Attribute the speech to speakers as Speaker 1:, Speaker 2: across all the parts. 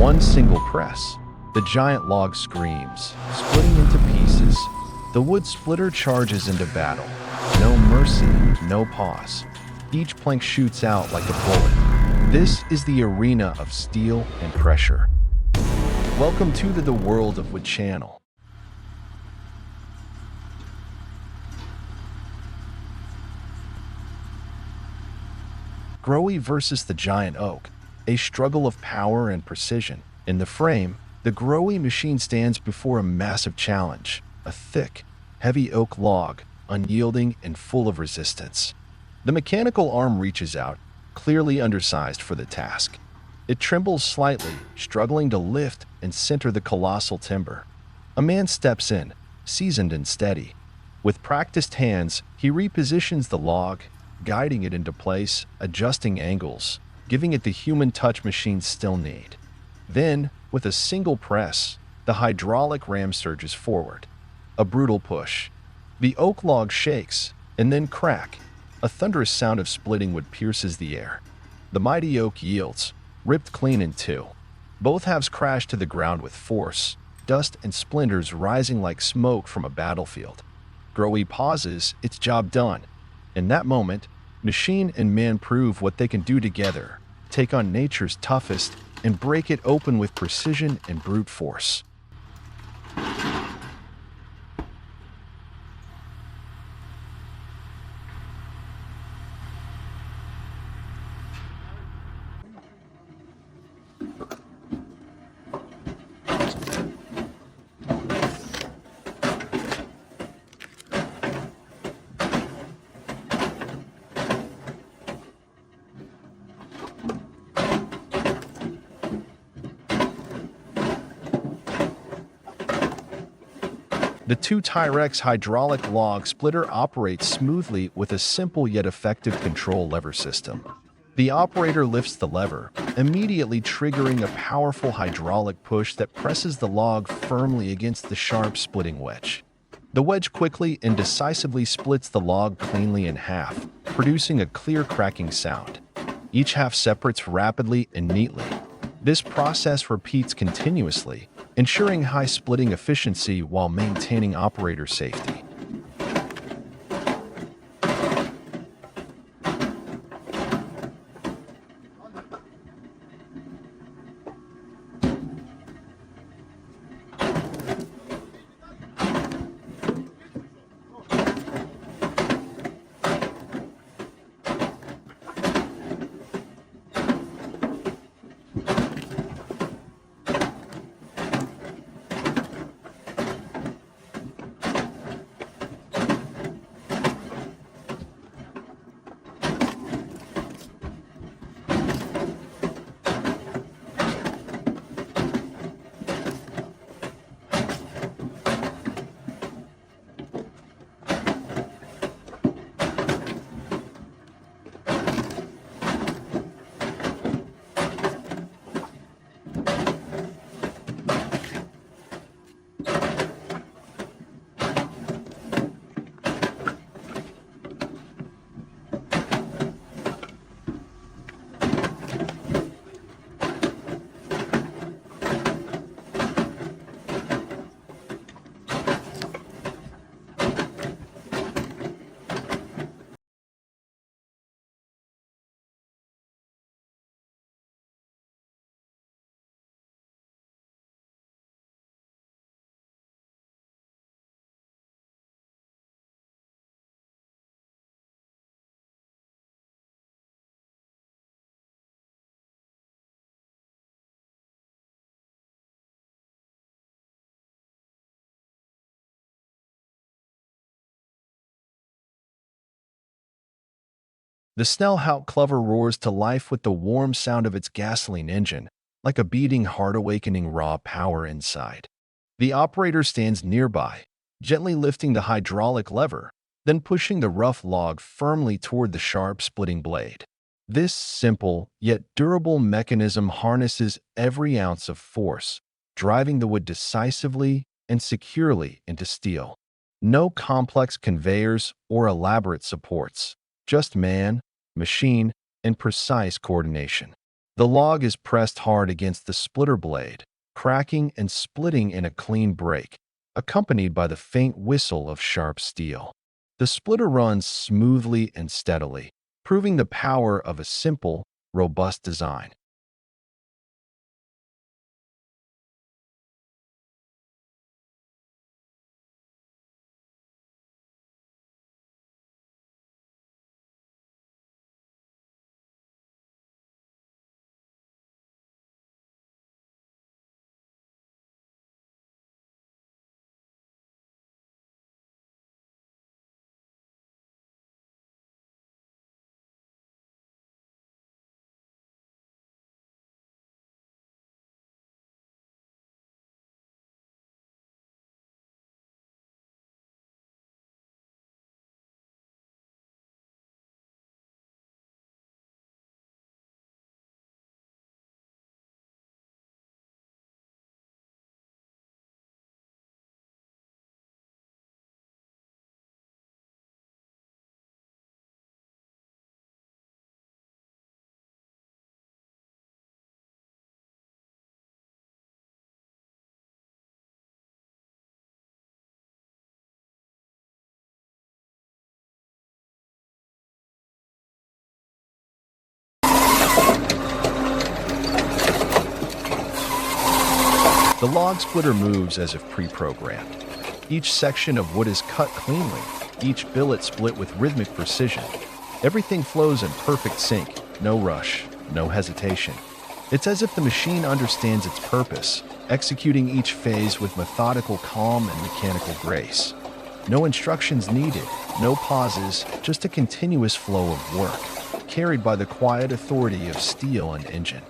Speaker 1: one single press, the giant log screams, splitting into pieces. The wood splitter charges into battle. No mercy, no pause. Each plank shoots out like a bullet. This is the arena of steel and pressure. Welcome to the world of Wood Channel. Growy versus the giant oak, a struggle of power and precision. In the frame, the Growy machine stands before a massive challenge, a thick, heavy oak log, unyielding and full of resistance. The mechanical arm reaches out, clearly undersized for the task. It trembles slightly, struggling to lift and center the colossal timber. A man steps in, seasoned and steady. With practiced hands, he repositions the log, guiding it into place, adjusting angles, giving it the human touch machines still need. Then, with a single press, the hydraulic ram surges forward. A brutal push. The oak log shakes, and then crack. A thunderous sound of splitting wood pierces the air. The mighty oak yields, ripped clean in two. Both halves crash to the ground with force, dust and splinters rising like smoke from a battlefield. Growy pauses, its job done. In that moment, machine and man prove what they can do together, take on nature's toughest, and break it open with precision and brute force. The 2-Tyrex hydraulic log splitter operates smoothly with a simple yet effective control lever system. The operator lifts the lever, immediately triggering a powerful hydraulic push that presses the log firmly against the sharp splitting wedge. The wedge quickly and decisively splits the log cleanly in half, producing a clear cracking sound. Each half separates rapidly and neatly. This process repeats continuously, ensuring high splitting efficiency while maintaining operator safety. The Snellhout Clover roars to life with the warm sound of its gasoline engine, like a beating heart awakening raw power inside. The operator stands nearby, gently lifting the hydraulic lever, then pushing the rough log firmly toward the sharp splitting blade. This simple yet durable mechanism harnesses every ounce of force, driving the wood decisively and securely into steel. No complex conveyors or elaborate supports, just man, machine, and precise coordination. The log is pressed hard against the splitter blade, cracking and splitting in a clean break, accompanied by the faint whistle of sharp steel. The splitter runs smoothly and steadily, proving the power of a simple, robust design. The log splitter moves as if pre-programmed. Each section of wood is cut cleanly, each billet split with rhythmic precision. Everything flows in perfect sync, no rush, no hesitation. It's as if the machine understands its purpose, executing each phase with methodical calm and mechanical grace. No instructions needed, no pauses, just a continuous flow of work, carried by the quiet authority of steel and engine.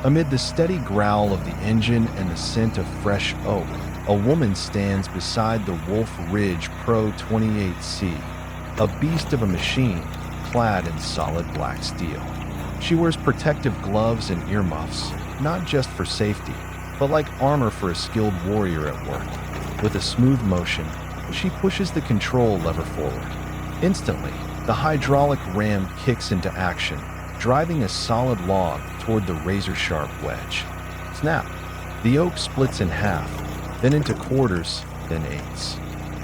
Speaker 1: Amid the steady growl of the engine and the scent of fresh oak, a woman stands beside the Wolf Ridge Pro 28C, a beast of a machine clad in solid black steel. She wears protective gloves and earmuffs, not just for safety, but like armor for a skilled warrior at work. With a smooth motion, she pushes the control lever forward. Instantly, the hydraulic ram kicks into action, driving a solid log toward the razor-sharp wedge. Snap! The oak splits in half, then into quarters, then eighths.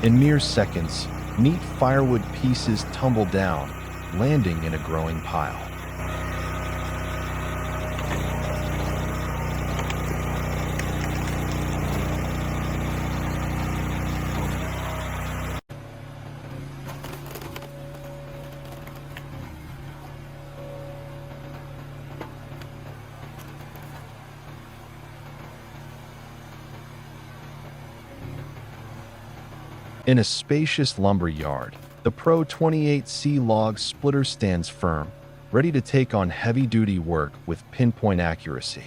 Speaker 1: In mere seconds, neat firewood pieces tumble down, landing in a growing pile. In a spacious lumber yard, the Pro 28C log splitter stands firm, ready to take on heavy-duty work with pinpoint accuracy.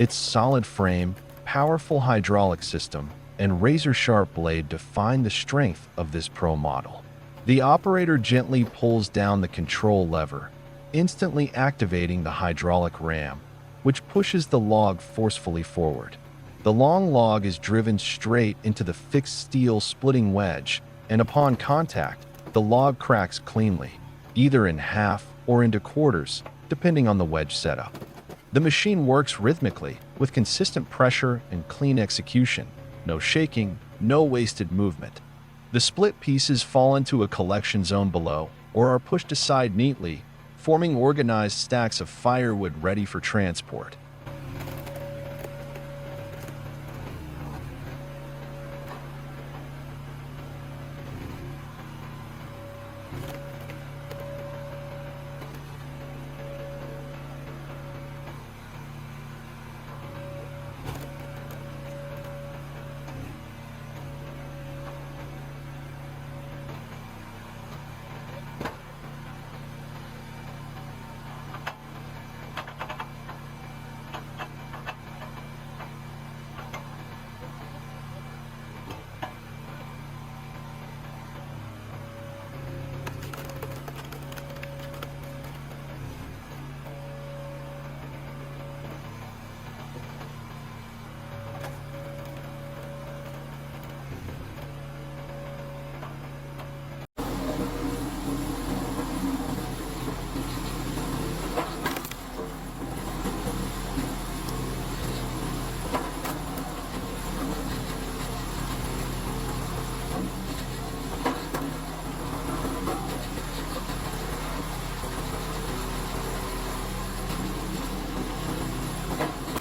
Speaker 1: Its solid frame, powerful hydraulic system, and razor-sharp blade define the strength of this Pro model. The operator gently pulls down the control lever, instantly activating the hydraulic ram, which pushes the log forcefully forward. The long log is driven straight into the fixed steel splitting wedge, and upon contact, the log cracks cleanly, either in half or into quarters, depending on the wedge setup. The machine works rhythmically, with consistent pressure and clean execution, no shaking, no wasted movement. The split pieces fall into a collection zone below, or are pushed aside neatly, forming organized stacks of firewood ready for transport.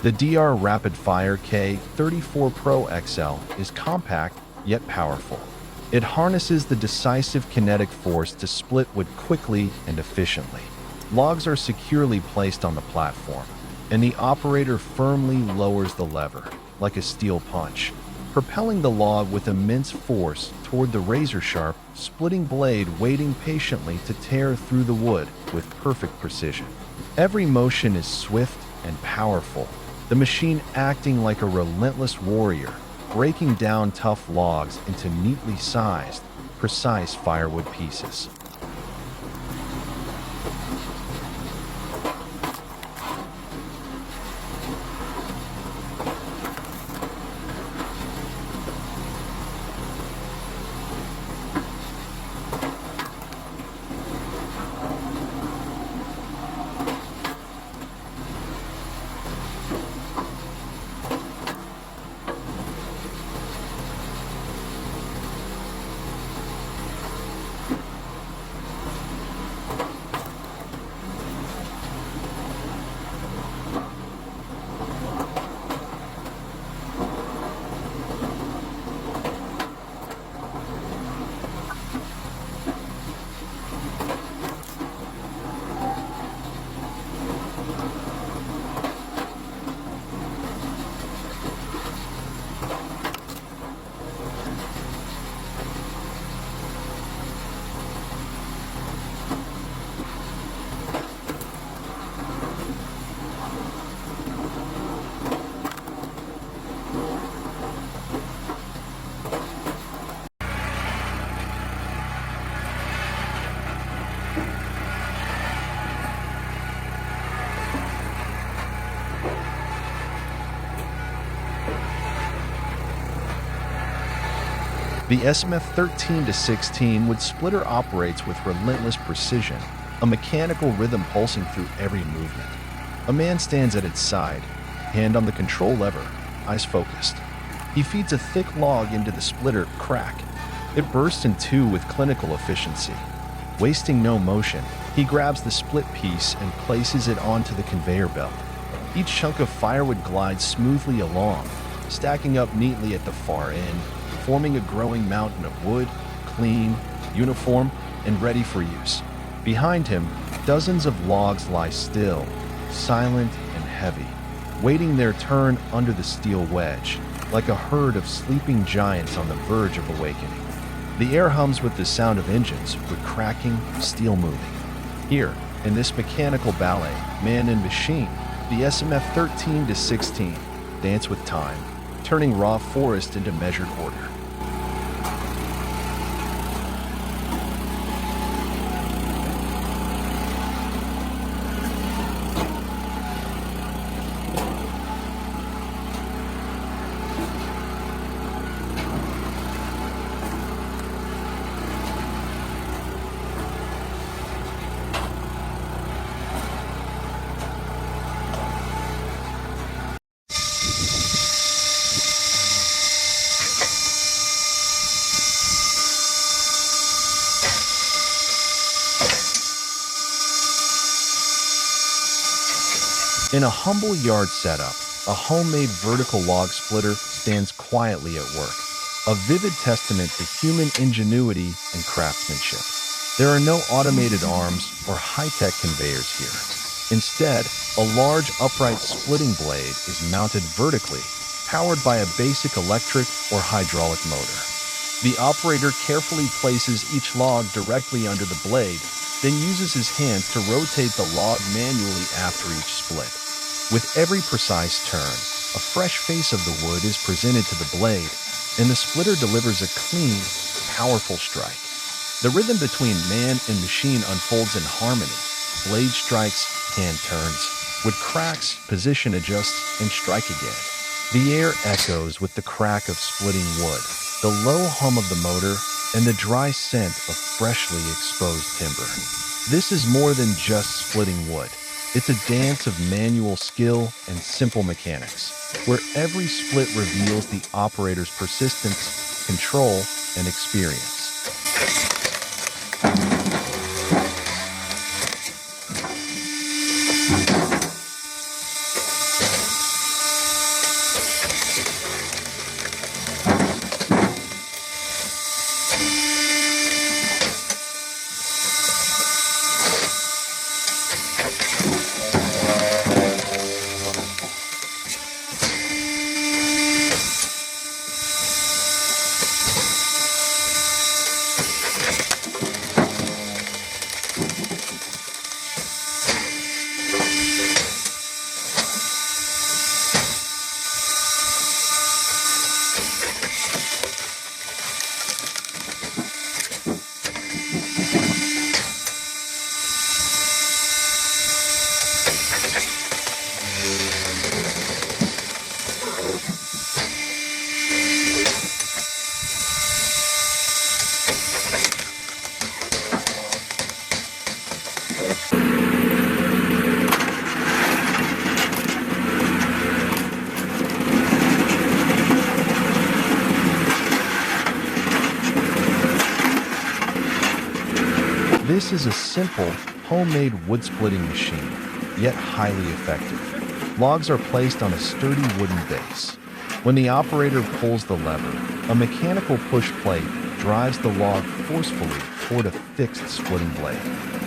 Speaker 1: The DR Rapid Fire K34 Pro XL is compact yet powerful. It harnesses the decisive kinetic force to split wood quickly and efficiently. Logs are securely placed on the platform, and the operator firmly lowers the lever, like a steel punch, propelling the log with immense force toward the razor-sharp, splitting blade waiting patiently to tear through the wood with perfect precision. Every motion is swift and powerful, the machine acting like a relentless warrior, breaking down tough logs into neatly sized, precise firewood pieces. The SMF 13-16 wood splitter operates with relentless precision, a mechanical rhythm pulsing through every movement. A man stands at its side, hand on the control lever, eyes focused. He feeds a thick log into the splitter, crack. It bursts in two with clinical efficiency. Wasting no motion, he grabs the split piece and places it onto the conveyor belt. Each chunk of firewood glides smoothly along, stacking up neatly at the far end, forming a growing mountain of wood, clean, uniform, and ready for use. Behind him, dozens of logs lie still, silent and heavy, waiting their turn under the steel wedge, like a herd of sleeping giants on the verge of awakening. The air hums with the sound of engines, wood cracking, steel moving. Here, in this mechanical ballet, man and machine, the SMF 13-16 dance with time, turning raw forest into measured order. In a humble yard setup, a homemade vertical log splitter stands quietly at work, a vivid testament to human ingenuity and craftsmanship. There are no automated arms or high-tech conveyors here. Instead, a large upright splitting blade is mounted vertically, powered by a basic electric or hydraulic motor. The operator carefully places each log directly under the blade, then uses his hands to rotate the log manually after each split. With every precise turn, a fresh face of the wood is presented to the blade, and the splitter delivers a clean, powerful strike. The rhythm between man and machine unfolds in harmony. Blade strikes, hand turns, wood cracks, position adjusts, and strike again. The air echoes with the crack of splitting wood, the low hum of the motor, and the dry scent of freshly exposed timber. This is more than just splitting wood. It's a dance of manual skill and simple mechanics, where every split reveals the operator's persistence, control, and experience. is a simple, homemade wood-splitting machine, yet highly effective. Logs are placed on a sturdy wooden base. When the operator pulls the lever, a mechanical push plate drives the log forcefully toward a fixed splitting blade.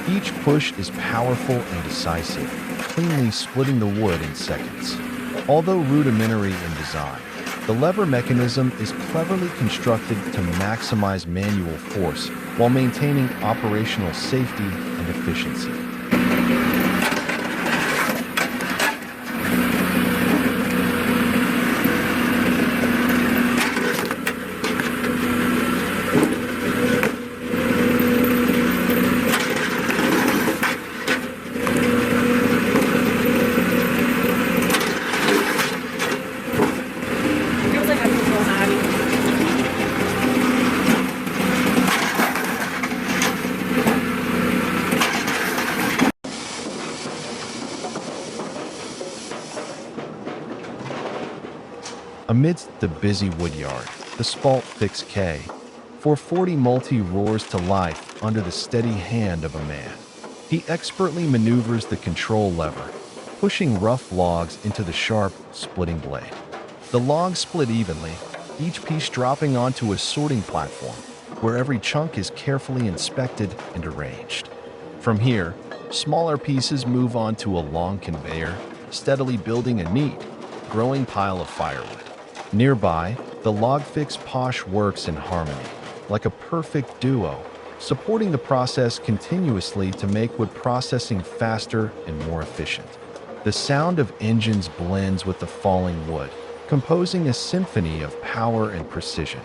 Speaker 1: Each push is powerful and decisive, cleanly splitting the wood in seconds. Although rudimentary in design, the lever mechanism is cleverly constructed to maximize manual force while maintaining operational safety and efficiency. Amidst the busy woodyard, the Spalt Fix K 440 multi roars to life under the steady hand of a man. He expertly maneuvers the control lever, pushing rough logs into the sharp, splitting blade. The logs split evenly, each piece dropping onto a sorting platform, where every chunk is carefully inspected and arranged. From here, smaller pieces move onto a long conveyor, steadily building a neat, growing pile of firewood. Nearby, the log fix posh works in harmony, like a perfect duo, supporting the process continuously to make wood processing faster and more efficient. The sound of engines blends with the falling wood, composing a symphony of power and precision.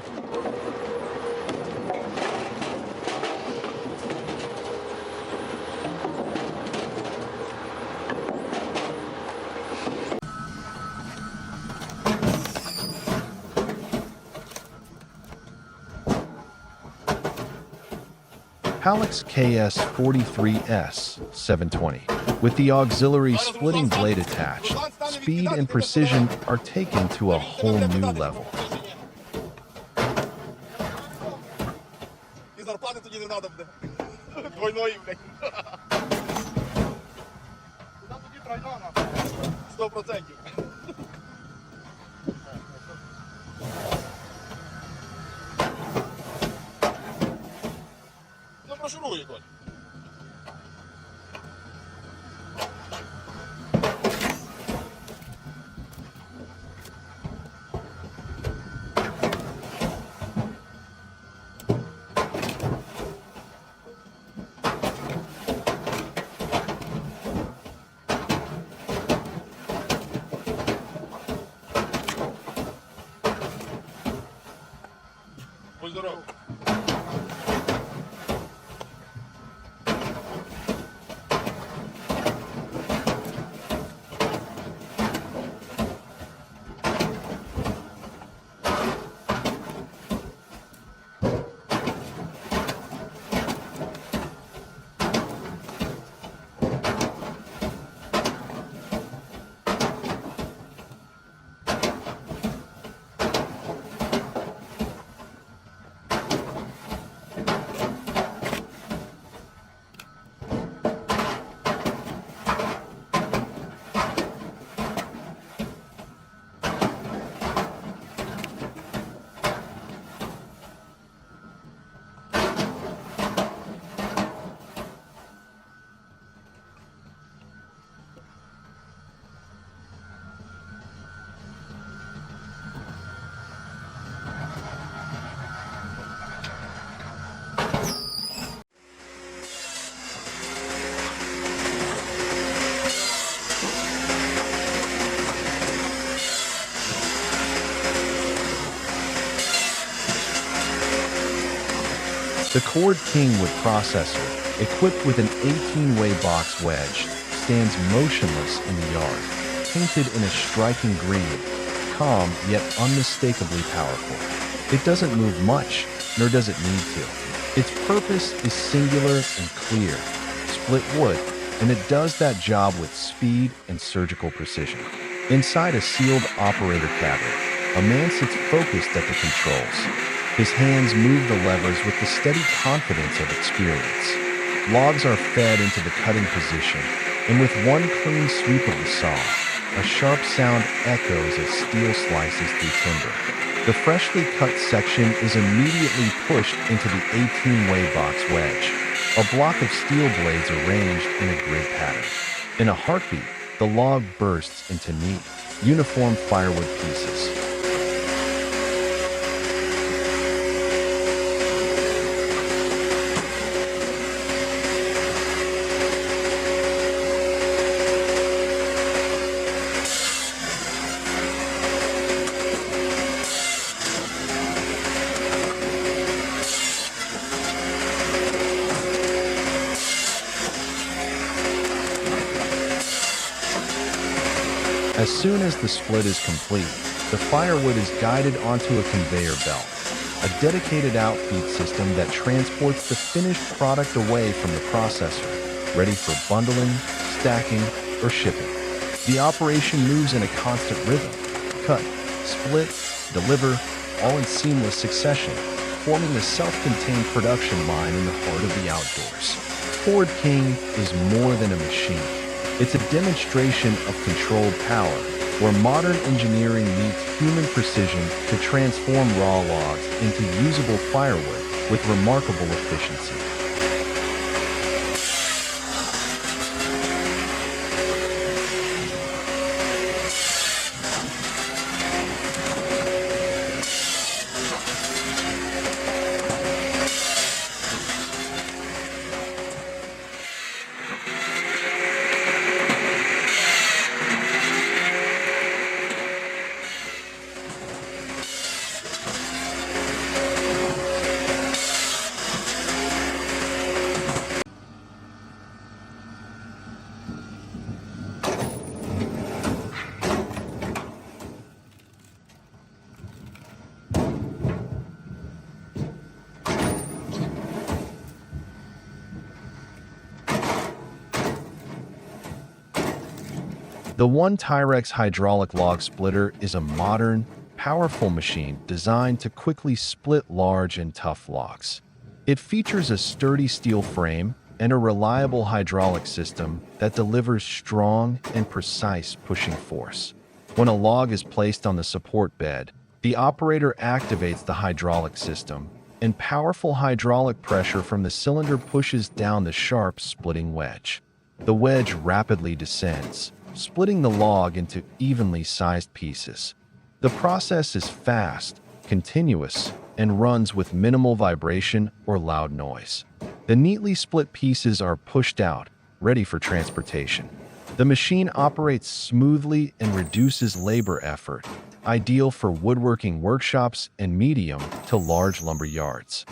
Speaker 1: Halex KS43S 720. With the auxiliary splitting blade attached, speed and precision are taken to a whole new level.
Speaker 2: Прошурує, Коль. Будь здоров.
Speaker 1: The Cord King wood processor, equipped with an 18-way box wedge, stands motionless in the yard, painted in a striking green, calm yet unmistakably powerful. It doesn't move much, nor does it need to. Its purpose is singular and clear: split wood, and it does that job with speed and surgical precision. Inside a sealed operator cabinet, a man sits focused at the controls. His hands move the levers with the steady confidence of experience. Logs are fed into the cutting position, and with one clean sweep of the saw, a sharp sound echoes as steel slices through timber. The freshly cut section is immediately pushed into the 18-way box wedge, a block of steel blades arranged in a grid pattern. In a heartbeat, the log bursts into neat, uniform firewood pieces. As soon as the split is complete, the firewood is guided onto a conveyor belt, a dedicated outfeed system that transports the finished product away from the processor, ready for bundling, stacking, or shipping. The operation moves in a constant rhythm: cut, split, deliver, all in seamless succession, forming a self-contained production line in the heart of the outdoors. Ford King is more than a machine. It's a demonstration of controlled power, where modern engineering meets human precision to transform raw logs into usable firewood with remarkable efficiency. The One-Tyrex hydraulic log splitter is a modern, powerful machine designed to quickly split large and tough logs. It features a sturdy steel frame and a reliable hydraulic system that delivers strong and precise pushing force. When a log is placed on the support bed, the operator activates the hydraulic system, and powerful hydraulic pressure from the cylinder pushes down the sharp splitting wedge. The wedge rapidly descends, splitting the log into evenly sized pieces. The process is fast, continuous, and runs with minimal vibration or loud noise. The neatly split pieces are pushed out, ready for transportation. The machine operates smoothly and reduces labor effort, ideal for woodworking workshops and medium to large lumber yards.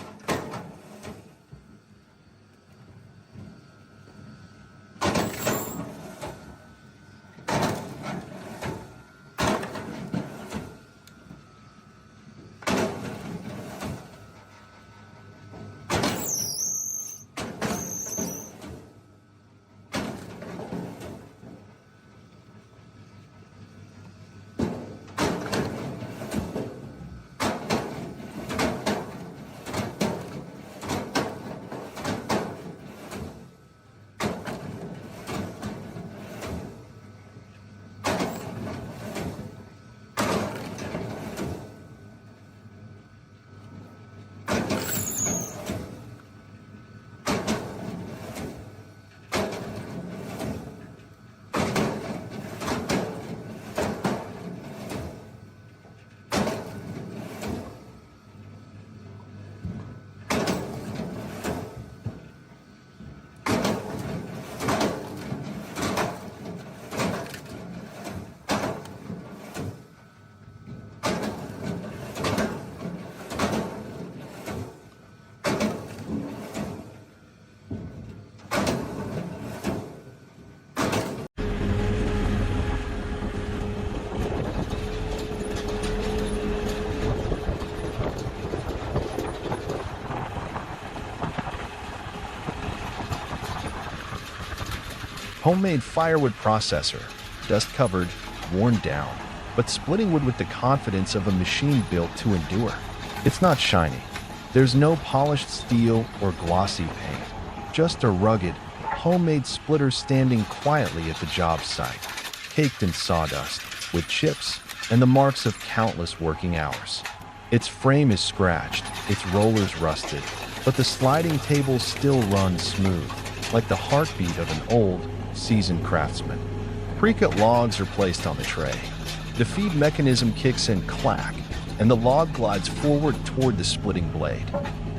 Speaker 1: Homemade firewood processor, dust-covered, worn down, but splitting wood with the confidence of a machine built to endure. It's not shiny. There's no polished steel or glossy paint, just a rugged, homemade splitter standing quietly at the job site, caked in sawdust, with chips and the marks of countless working hours. Its frame is scratched, its rollers rusted, but the sliding table still runs smooth, like the heartbeat of an old, seasoned craftsman. Pre-cut logs are placed on the tray. The feed mechanism kicks in clack, and the log glides forward toward the splitting blade.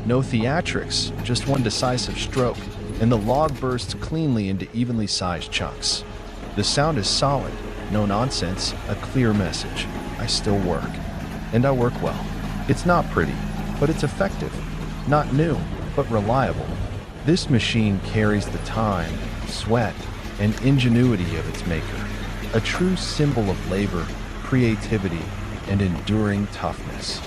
Speaker 1: No theatrics, just one decisive stroke, and the log bursts cleanly into evenly sized chunks. The sound is solid, no nonsense, a clear message. I still work. And I work well. It's not pretty, but it's effective. Not new, but reliable. This machine carries the time, sweat, and ingenuity of its maker. A true symbol of labor, creativity, and enduring toughness.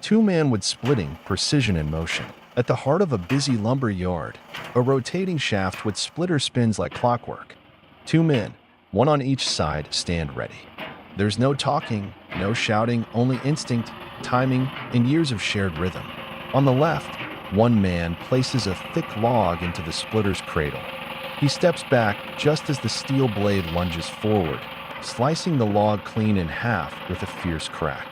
Speaker 1: Two-man wood splitting, precision in motion. At the heart of a busy lumber yard, a rotating shaft with splitter spins like clockwork. Two men, one on each side, stand ready. There's no talking, no shouting, only instinct, timing, and years of shared rhythm. On the left, one man places a thick log into the splitter's cradle. He steps back just as the steel blade lunges forward, slicing the log clean in half with a fierce crack.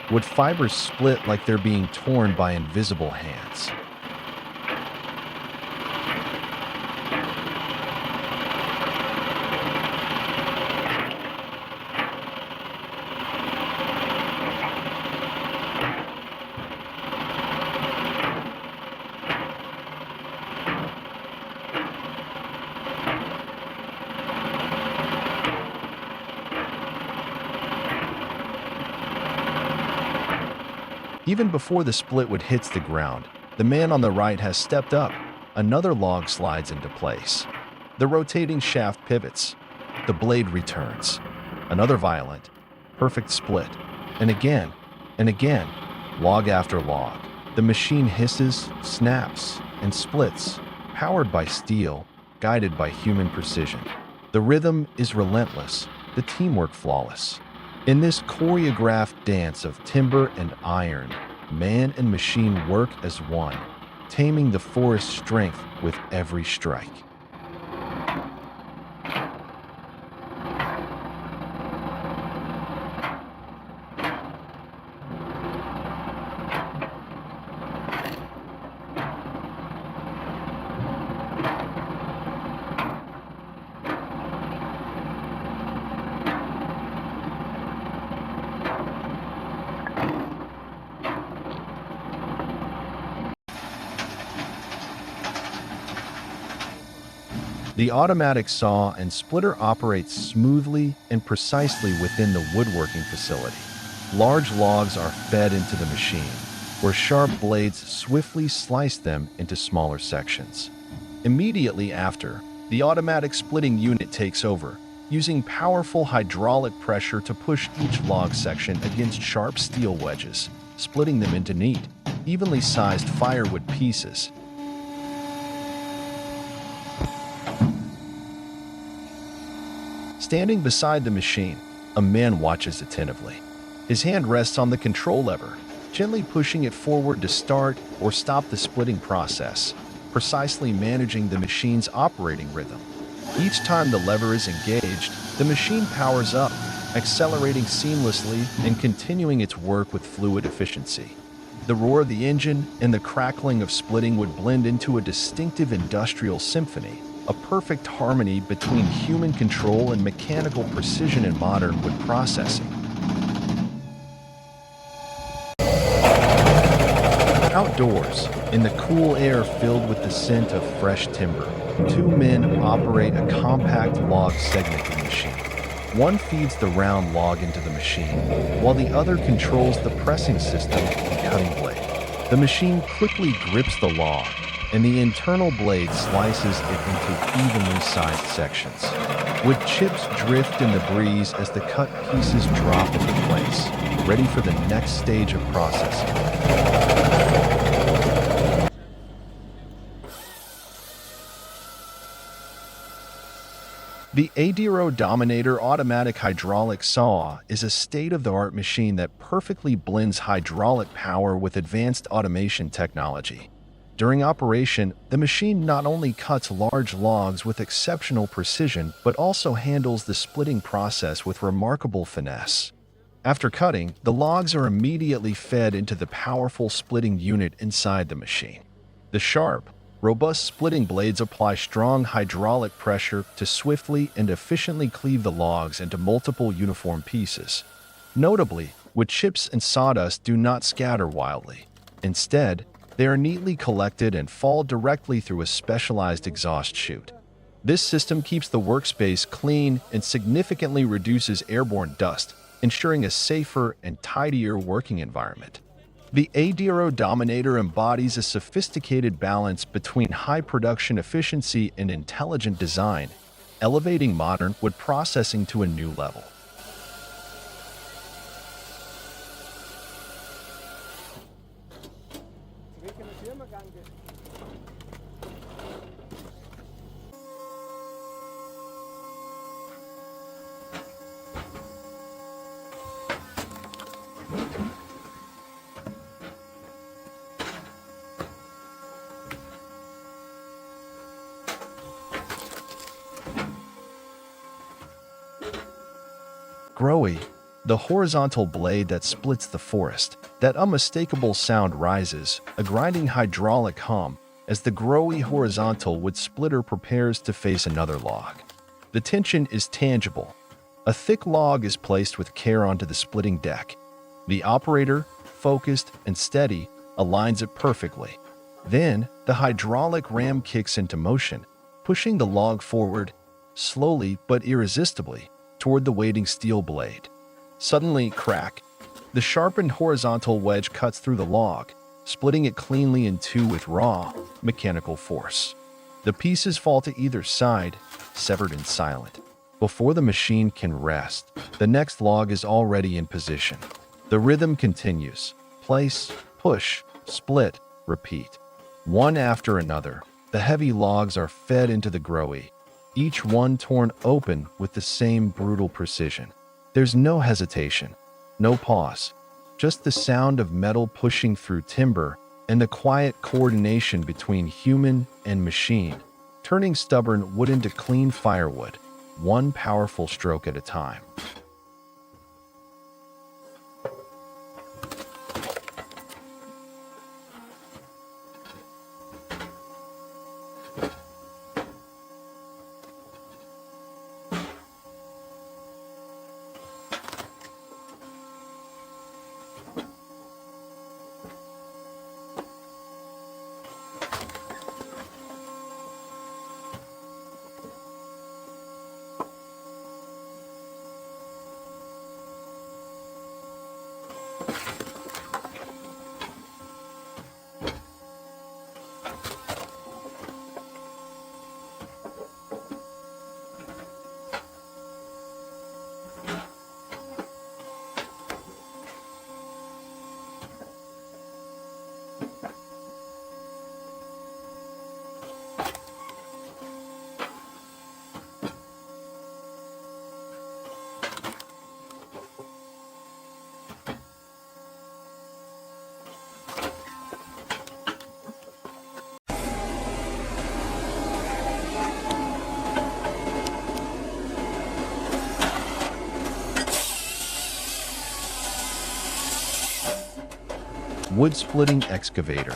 Speaker 1: Wood fibers split like they're being torn by invisible hands. Even before the split wood hits the ground, the man on the right has stepped up. Another log slides into place. The rotating shaft pivots. The blade returns. Another violent, perfect split. And again, log after log. The machine hisses, snaps, and splits, powered by steel, guided by human precision. The rhythm is relentless, the teamwork flawless. In this choreographed dance of timber and iron, man and machine work as one, taming the forest's strength with every strike. The automatic saw and splitter operates smoothly and precisely within the woodworking facility. Large logs are fed into the machine, where sharp blades swiftly slice them into smaller sections. Immediately after, the automatic splitting unit takes over, using powerful hydraulic pressure to push each log section against sharp steel wedges, splitting them into neat, evenly sized firewood pieces. Standing beside the machine, a man watches attentively. His hand rests on the control lever, gently pushing it forward to start or stop the splitting process, precisely managing the machine's operating rhythm. Each time the lever is engaged, the machine powers up, accelerating seamlessly and continuing its work with fluid efficiency. The roar of the engine and the crackling of splitting would blend into a distinctive industrial symphony, a perfect harmony between human control and mechanical precision in modern wood processing. Outdoors, in the cool air filled with the scent of fresh timber, two men operate a compact log segmenting machine. One feeds the round log into the machine, while the other controls the pressing system and cutting blade. The machine quickly grips the log, and the internal blade slices it into evenly sized sections. Wood chips drift in the breeze as the cut pieces drop into place, ready for the next stage of processing. The Adiro Dominator automatic hydraulic saw is a state-of-the-art machine that perfectly blends hydraulic power with advanced automation technology. During operation, the machine not only cuts large logs with exceptional precision, but also handles the splitting process with remarkable finesse. After cutting, the logs are immediately fed into the powerful splitting unit inside the machine. The sharp, robust splitting blades apply strong hydraulic pressure to swiftly and efficiently cleave the logs into multiple uniform pieces. Notably, wood chips and sawdust do not scatter wildly. Instead, they are neatly collected and fall directly through a specialized exhaust chute. This system keeps the workspace clean and significantly reduces airborne dust, ensuring a safer and tidier working environment. The Adiro Dominator embodies a sophisticated balance between high production efficiency and intelligent design, elevating modern wood processing to a new level. Growy, the horizontal blade that splits the forest. That unmistakable sound rises, a grinding hydraulic hum, as the growy horizontal wood splitter prepares to face another log. The tension is tangible. A thick log is placed with care onto the splitting deck. The operator, focused and steady, aligns it perfectly. Then, the hydraulic ram kicks into motion, pushing the log forward, slowly but irresistibly, toward the waiting steel blade. Suddenly, crack! The sharpened horizontal wedge cuts through the log, splitting it cleanly in two with raw, mechanical force. The pieces fall to either side, severed and silent. Before the machine can rest, the next log is already in position. The rhythm continues. Place, push, split, repeat. One after another, the heavy logs are fed into the growy, each one torn open with the same brutal precision. There's no hesitation, no pause, just the sound of metal pushing through timber and the quiet coordination between human and machine, turning stubborn wood into clean firewood, one powerful stroke at a time. Wood splitting excavator,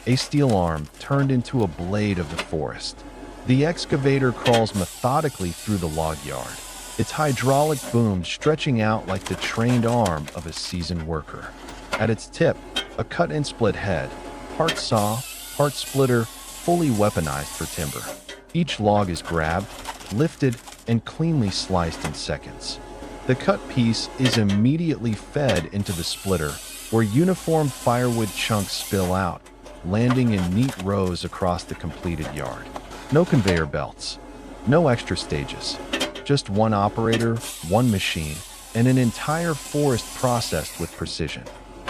Speaker 1: a steel arm turned into a blade of the forest. The excavator crawls methodically through the log yard, its hydraulic boom stretching out like the trained arm of a seasoned worker. At its tip, a cut and split head, Part saw, part splitter, fully weaponized for timber. Each log is grabbed, lifted, and cleanly sliced in seconds. The cut piece is immediately fed into the splitter, where uniform firewood chunks spill out, landing in neat rows across the completed yard. No conveyor belts, no extra stages, just one operator, one machine, and an entire forest processed with precision.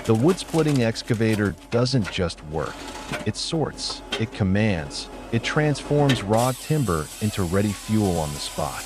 Speaker 1: The wood-splitting excavator doesn't just work. It sorts, it commands, it transforms raw timber into ready fuel on the spot.